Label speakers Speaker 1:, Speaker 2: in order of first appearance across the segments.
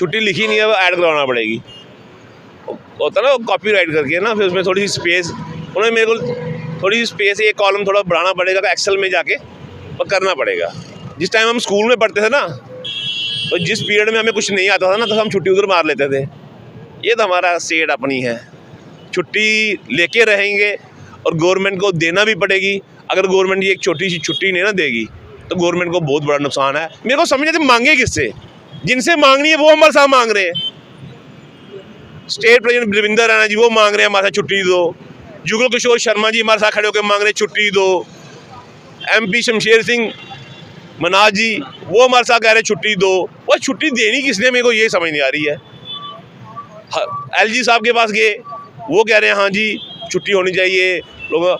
Speaker 1: छुट्टी लिखी नहीं है, वो ऐड करवाना पड़ेगी। होता ना कॉपी राइट करके ना, फिर उसमें थोड़ी सी स्पेस, उन्होंने मेरे को थोड़ी सी स्पेस, एक कॉलम थोड़ा बढ़ाना पड़ेगा, तो एक्सेल में जाके और करना पड़ेगा। जिस टाइम हम स्कूल में पढ़ते थे ना, तो जिस पीरियड में हमें कुछ नहीं आता था ना, तो हम छुट्टी उधर मार लेते थे। ये तो हमारा सेट अपनी है, छुट्टी लेके रहेंगे और गवर्नमेंट को देना भी पड़ेगी। अगर गवर्नमेंट ये एक छोटी सी छुट्टी नहीं ना देगी तो गवर्नमेंट को बहुत बड़ा नुकसान है। मेरे को समझ नहीं मांगे किससे, जिनसे मांगनी है वो हमारे साथ मांग रहे हैं। स्टेट प्रेसिडेंट देवेंद्र रैना जी वो मांग रहे हैं हमारे साथ छुट्टी दो, जुगल किशोर शर्मा जी हमारे साथ खड़े होकर मांग रहे हैं छुट्टी दो, MP शमशेर सिंह मनाज जी वो हमारे साथ कह रहे हैं छुट्टी दो। वो छुट्टी देनी किसने, मेरे को ये समझ नहीं आ रही है। LG साहब के पास गए, वो कह रहे हैं हाँ जी छुट्टी होनी चाहिए, लोग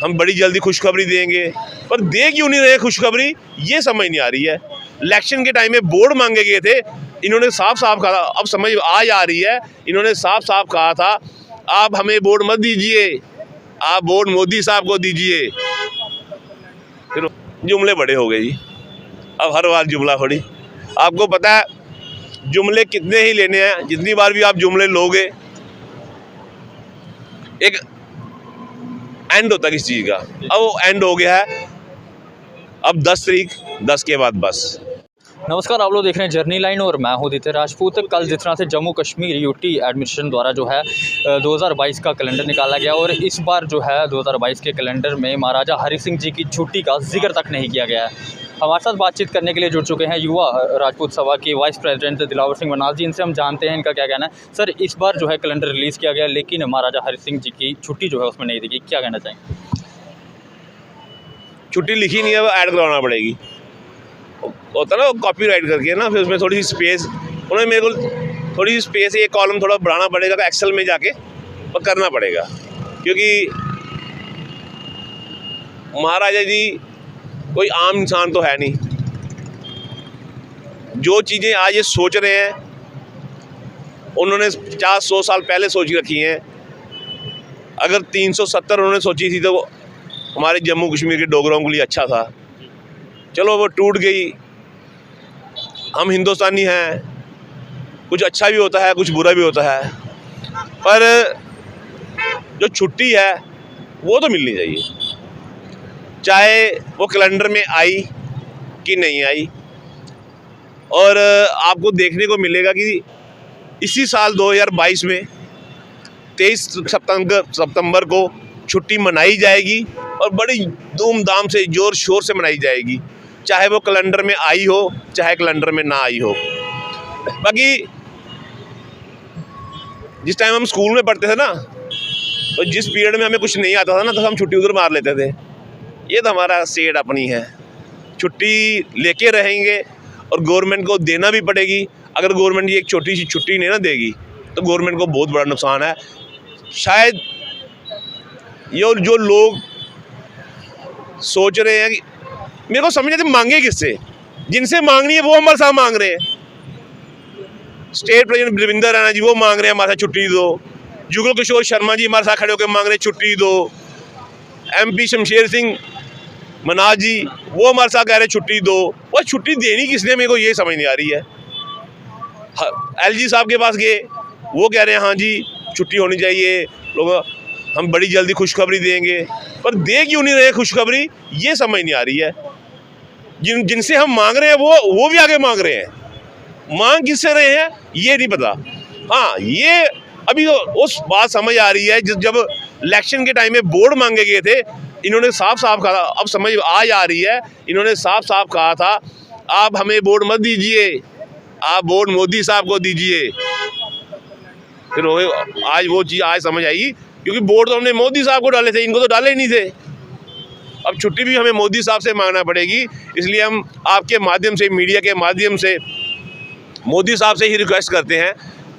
Speaker 1: हम बड़ी जल्दी खुशखबरी देंगे, पर दे क्यों नहीं रहे खुशखबरी, ये समझ नहीं आ रही है। इलेक्शन के टाइम में बोर्ड मांगे गए थे, इन्होंने साफ साफ कहा, अब समझ आज आ रही है, इन्होंने साफ साफ कहा था आप हमें बोर्ड मत दीजिए, आप बोर्ड मोदी साहब को दीजिए। फिर जुमले बड़े हो गए जी, अब हर बार जुमला थोड़ी। आपको पता है जुमले कितने ही लेने हैं, जितनी बार भी आप जुमले लोगे एक एंड होता है किसी चीज़ का। अब वो एंड हो गया है, अब 10 तारीख 10 के बाद बस।
Speaker 2: नमस्कार, आप लोग देख रहे हैं जर्नी लाइन और मैं हूं दित्य राजपूत। कल जिस तरह से जम्मू कश्मीर UT एडमिनिस्ट्रेशन द्वारा जो है 2022 का कैलेंडर निकाला गया और इस बार जो है 2022 के कैलेंडर में महाराजा हरि सिंह जी की छुट्टी का जिक्र तक नहीं किया गया है। हमारे साथ बातचीत करने के लिए जुड़ चुके हैं युवा राजपूत सभा के वाइस प्रेसिडेंट दिलावर सिंह मनाज जी। इनसे हम जानते हैं इनका क्या कहना है। सर, इस बार जो है कैलेंडर रिलीज़ किया गया लेकिन महाराजा हरि सिंह जी की छुट्टी जो है उसमें नहीं दी गई, क्या कहना चाहेंगे?
Speaker 1: छुट्टी लिखी नहीं है, वो ऐड करवाना पड़ेगी। होता ना कॉपी राइट करके ना, फिर उसमें थोड़ी सी स्पेस, उन्होंने मेरे को थोड़ी सी स्पेस, एक कॉलम थोड़ा बढ़ाना पड़ेगा, तो एक्सेल में जाके और करना पड़ेगा। क्योंकि महाराजा जी कोई आम इंसान तो है नहीं, जो चीज़ें आज ये सोच रहे हैं उन्होंने 50-100 साल पहले सोच रखी हैं। अगर 370 उन्होंने सोची थी तो हमारे जम्मू कश्मीर के डोगरों के लिए अच्छा था, चलो वो टूट गई। हम हिंदुस्तानी हैं, कुछ अच्छा भी होता है कुछ बुरा भी होता है, पर जो छुट्टी है वो तो मिलनी चाहिए, चाहे वो कैलेंडर में आई कि नहीं आई। और आपको देखने को मिलेगा कि इसी साल 2022 में 23 सितंबर को छुट्टी मनाई जाएगी और बड़ी धूमधाम से ज़ोर शोर से मनाई जाएगी, चाहे वो कैलेंडर में आई हो चाहे कैलेंडर में ना आई हो। बाकी जिस टाइम हम स्कूल में पढ़ते थे ना, तो जिस पीरियड में हमें कुछ नहीं आता था ना, तो हम छुट्टी उधर मार लेते थे। ये तो हमारा सेट अपनी है, छुट्टी लेके रहेंगे और गवर्नमेंट को देना भी पड़ेगी। अगर गवर्नमेंट ये एक छोटी सी छुट्टी नहीं ना देगी तो गवर्नमेंट को बहुत बड़ा नुकसान है। शायद ये जो लोग सोच रहे हैं कि मेरे को समझ नहीं मांगे किससे, जिनसे मांगनी है वो हमारे साथ मांग रहे हैं। स्टेट प्रेसिडेंट देवेंद्र रैना जी वो मांग रहे हैं हमारे साथ छुट्टी दो, जुगल किशोर शर्मा जी हमारे साथ खड़े होकर मांग रहे हैं छुट्टी दो, MP शमशेर सिंह मनाज जी वो हमारे साथ कह रहे हैं छुट्टी दो। वो छुट्टी देनी किसने, मेरे को ये समझ नहीं आ रही है। LG साहब के पास गए, वो कह रहे हैं हाँ जी छुट्टी होनी चाहिए, लोग हम बड़ी जल्दी खुशखबरी देंगे, पर दे क्यों नहीं रहे खुशखबरी, ये समझ नहीं आ रही है। जिनसे हम मांग रहे हैं वो भी आगे मांग रहे हैं, मांग किससे रहे हैं ये नहीं पता। हाँ, ये अभी तो उस बात समझ आ रही है जब इलेक्शन के टाइम में बोर्ड मांगे गए थे, इन्होंने साफ साफ कहा, अब समझ आज आ रही है, इन्होंने साफ साफ कहा था आप हमें बोर्ड मत दीजिए, आप बोर्ड मोदी साहब को दीजिए। फिर आज वो चीज़ आज समझ आई, क्योंकि बोर्ड तो हमने मोदी साहब को डाले थे, इनको तो डाले ही नहीं थे। अब छुट्टी भी हमें मोदी साहब से मांगना पड़ेगी, इसलिए हम आपके माध्यम से, मीडिया के माध्यम से मोदी साहब से ही रिक्वेस्ट करते हैं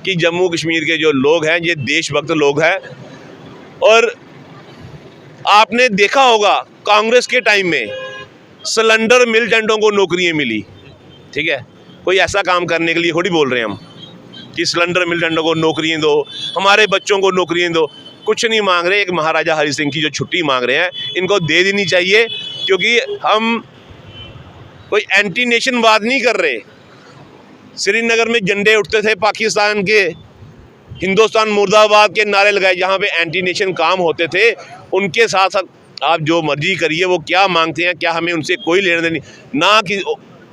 Speaker 1: कि जम्मू कश्मीर के जो लोग हैं ये देशभक्त लोग हैं। और आपने देखा होगा कांग्रेस के टाइम में सिलेंडर मिल टेंटों को नौकरियां मिली, ठीक है, कोई ऐसा काम करने के लिए थोड़ी बोल रहे हैं हम कि सिलेंडर मिल टेंटों को नौकरियां दो, हमारे बच्चों को नौकरियां दो। कुछ नहीं मांग रहे, एक महाराजा हरि सिंह की जो छुट्टी मांग रहे हैं इनको दे देनी चाहिए, क्योंकि हम कोई एंटी नेशनवाद नहीं कर रहे, श्रीनगर में झंडे उठते थे पाकिस्तान के, हिंदुस्तान मुर्दाबाद के नारे लगाए, जहाँ पे एंटी नेशन काम होते थे, उनके साथ साथ आप जो मर्जी करिए। वो क्या मांगते हैं, क्या हमें उनसे कोई लेना देनी ना, कि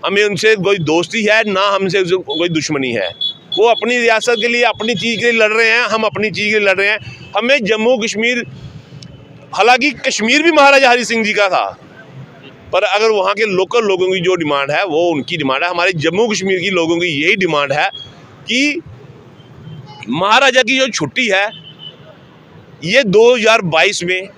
Speaker 1: हमें उनसे कोई दोस्ती है ना हमसे कोई दुश्मनी है। वो अपनी रियासत के लिए, अपनी चीज़ के लिए लड़ रहे हैं, हम अपनी चीज़ के लिए लड़ रहे हैं। हमें जम्मू कश्मीर, हालांकि कश्मीर भी महाराजा हरि सिंह जी का था, पर अगर वहाँ के लोकल लोगों की जो डिमांड है वो उनकी डिमांड है। हमारे जम्मू कश्मीर की लोगों की यही डिमांड है कि महाराजा की जो छुट्टी है ये 2022 में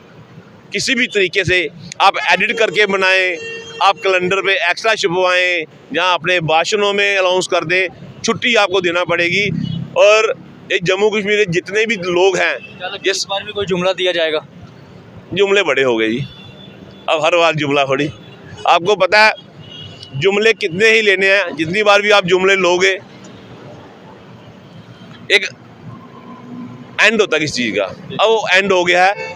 Speaker 1: किसी भी तरीके से आप एडिट करके बनाएं, आप कैलेंडर पे एक्स्ट्रा छपवाएं, जहाँ अपने भाषणों में अनाउंस कर दें, छुट्टी आपको देना पड़ेगी। और ये जम्मू कश्मीर के जितने भी लोग हैं,
Speaker 2: इस बार भी कोई जुमला दिया जाएगा?
Speaker 1: जुमले बड़े हो गए जी, अब हर बार जुमला थोड़ी। आपको पता है जुमले कितने ही लेने हैं, जितनी बार भी आप जुमले लोगे एक एंड होता है किसी चीज़ का। अब वो एंड हो गया है,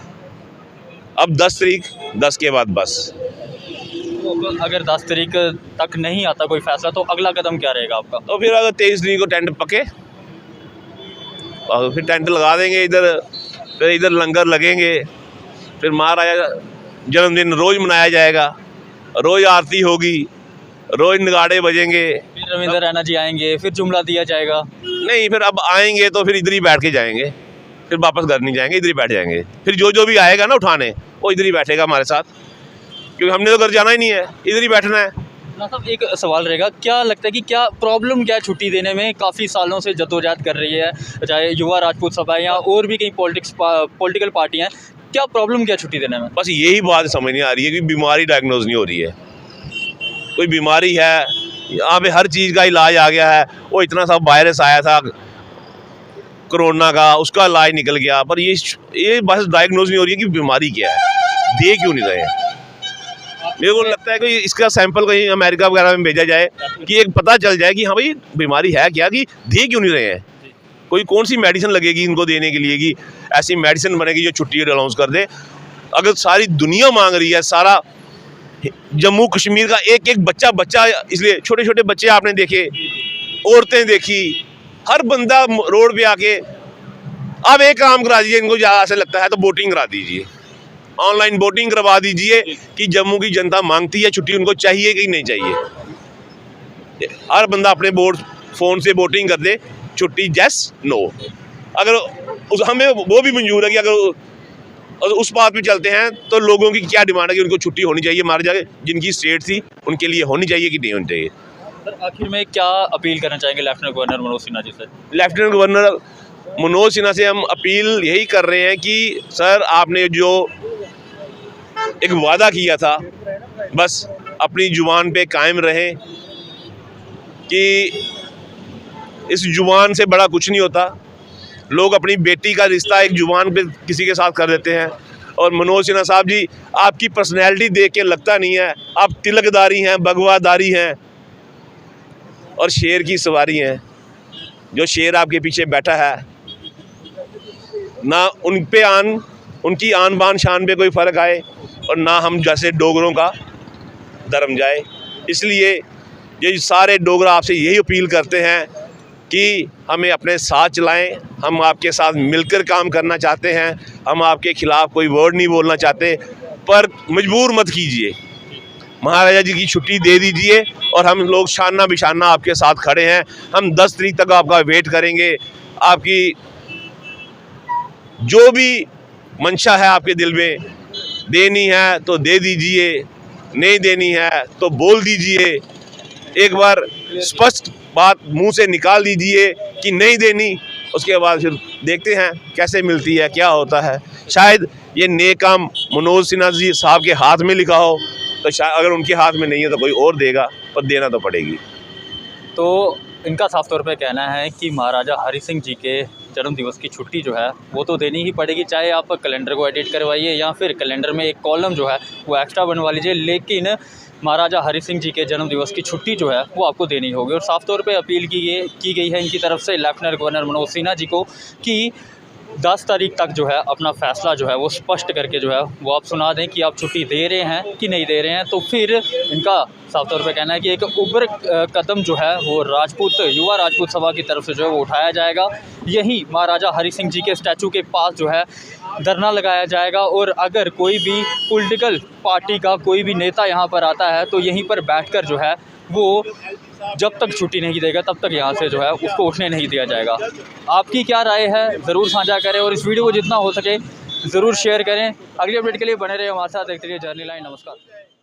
Speaker 1: अब 10 तारीख, 10 के बाद बस।
Speaker 2: तो अगर 10 तारीख तक नहीं आता कोई फैसला तो अगला कदम क्या रहेगा आपका?
Speaker 1: तो फिर अगर 23 तारीख को टेंट पके और फिर टेंट लगा देंगे इधर, फिर इधर लंगर लगेंगे, फिर महाराजा जन्मदिन रोज़ मनाया जाएगा, रोज़ आरती होगी, रोज़ नगाड़े बजेंगे।
Speaker 2: फिर रविंद्र रैना जी आएंगे, फिर जुमला दिया जाएगा?
Speaker 1: नहीं, फिर अब आएंगे तो फिर इधर ही बैठ के जाएंगे, फिर वापस घर नहीं जाएंगे, इधर ही बैठ जाएंगे। फिर जो भी आएगा ना उठाने, वो इधर ही बैठेगा हमारे साथ, क्योंकि हमने तो घर जाना ही नहीं है, इधर ही बैठना है।
Speaker 2: साहब एक सवाल रहेगा, क्या लगता है कि क्या प्रॉब्लम क्या है छुट्टी देने में? काफ़ी सालों से जद्दोजहद कर रही है, चाहे युवा राजपूत सभा है या और भी कई पॉलिटिकल पार्टियाँ, क्या प्रॉब्लम क्या छुट्टी देने में?
Speaker 1: बस यही बात समझ नहीं आ रही है कि बीमारी डायग्नोज नहीं हो रही है। कोई बीमारी है, यहाँ पे हर चीज़ का इलाज आ गया है। वो इतना सा वायरस आया था कोरोना का, उसका इलाज निकल गया, पर ये बस डायग्नोज नहीं हो रही है कि बीमारी क्या है, दे क्यों नहीं रहे हैं। मेरे को लगता है कि इसका सैंपल कहीं अमेरिका वगैरह में भेजा जाए कि एक पता चल जाए कि हाँ भाई बीमारी है क्या, कि दे क्यों नहीं रहे हैं। कोई कौन सी मेडिसिन लगेगी इनको देने के लिए कि ऐसी मेडिसिन बनेगी जो छुट्टी अनाउंस कर दे। अगर सारी दुनिया मांग रही है, सारा जम्मू कश्मीर का एक एक बच्चा, इसलिए छोटे छोटे बच्चे आपने देखे, औरतें देखी, हर बंदा रोड पे आके, आप एक काम करा दीजिए इनको, ज़्यादा ऐसा लगता है तो वोटिंग करा दीजिए, ऑनलाइन वोटिंग करवा दीजिए कि जम्मू की जनता मांगती है छुट्टी, उनको चाहिए कि नहीं चाहिए। हर बंदा अपने फ़ोन से वोटिंग कर दे, छुट्टी यस नो। अगर हमें वो भी मंजूर है कि अगर उस बात पे चलते हैं तो लोगों की क्या डिमांड है कि उनको छुट्टी होनी चाहिए, मारे जाके जिनकी स्टेट थी उनके लिए होनी चाहिए कि नहीं होनी चाहिए।
Speaker 2: सर आखिर में क्या अपील करना चाहेंगे लेफ्टिनेंट गवर्नर मनोज सिन्हा जी से?
Speaker 1: लेफ्टिनेंट गवर्नर मनोज सिन्हा से हम अपील यही कर रहे हैं कि सर आपने जो एक वादा किया था, बस अपनी जुबान पे कायम रहें कि इस जुबान से बड़ा कुछ नहीं होता। लोग अपनी बेटी का रिश्ता एक जुबान पे किसी के साथ कर देते हैं। और मनोज सिन्हा साहब जी, आपकी पर्सनैलिटी देख के लगता नहीं है, आप तिलकदारी हैं, भगवादारी हैं और शेर की सवारी हैं। जो शेर आपके पीछे बैठा है ना, उनकी आन बान शान पे कोई फ़र्क आए और ना हम जैसे डोगरों का धर्म जाए। इसलिए ये सारे डोगरा आपसे यही अपील करते हैं कि हमें अपने साथ चलाएं। हम आपके साथ मिलकर काम करना चाहते हैं, हम आपके खिलाफ कोई वर्ड नहीं बोलना चाहते, पर मजबूर मत कीजिए। महाराजा जी की छुट्टी दे दीजिए और हम लोग शाना बिशाना आपके साथ खड़े हैं। हम 10 तारीख तक आपका वेट करेंगे। आपकी जो भी मंशा है आपके दिल में, देनी है तो दे दीजिए, नहीं देनी है तो बोल दीजिए। एक बार स्पष्ट बात मुंह से निकाल दीजिए कि नहीं देनी, उसके बाद फिर देखते हैं कैसे मिलती है, क्या होता है। शायद ये नेक काम मनोज सिन्हा जी साहब के हाथ में लिखा हो, तो शायद अगर उनके हाथ में नहीं है तो कोई और देगा, पर देना तो पड़ेगी।
Speaker 2: तो इनका साफ तौर पे कहना है कि महाराजा हरि सिंह जी के जन्म दिवस की छुट्टी जो है वो तो देनी ही पड़ेगी, चाहे आप कैलेंडर को एडिट करवाइए या फिर कैलेंडर में एक कॉलम जो है वो एक्स्ट्रा बनवा लीजिए, लेकिन महाराजा हरि सिंह जी के जन्म दिवस की छुट्टी जो है वो आपको देनी होगी। और साफ तौर पे अपील की गई है इनकी तरफ से लेफ्टिनेंट गवर्नर मनोज सिन्हा जी को कि 10 तारीख तक जो है अपना फ़ैसला जो है वो स्पष्ट करके जो है वो आप सुना दें कि आप छुट्टी दे रहे हैं कि नहीं दे रहे हैं। तो फिर इनका साफ तौर पे कहना है कि एक उग्र कदम जो है वो युवा राजपूत सभा की तरफ से जो है वो उठाया जाएगा। यहीं महाराजा हरि सिंह जी के स्टैचू के पास जो है धरना लगाया जाएगा और अगर कोई भी पॉलिटिकल पार्टी का कोई भी नेता यहाँ पर आता है तो यहीं पर बैठकर जो है वो जब तक छुट्टी नहीं देगा तब तक यहाँ से जो है उसको उठने नहीं दिया जाएगा। आपकी क्या राय है ज़रूर साझा करें और इस वीडियो को जितना हो सके ज़रूर शेयर करें। अगली अपडेट के लिए बने रहे हमारे साथ, देखते रहिए जर्नी लाइन। नमस्कार।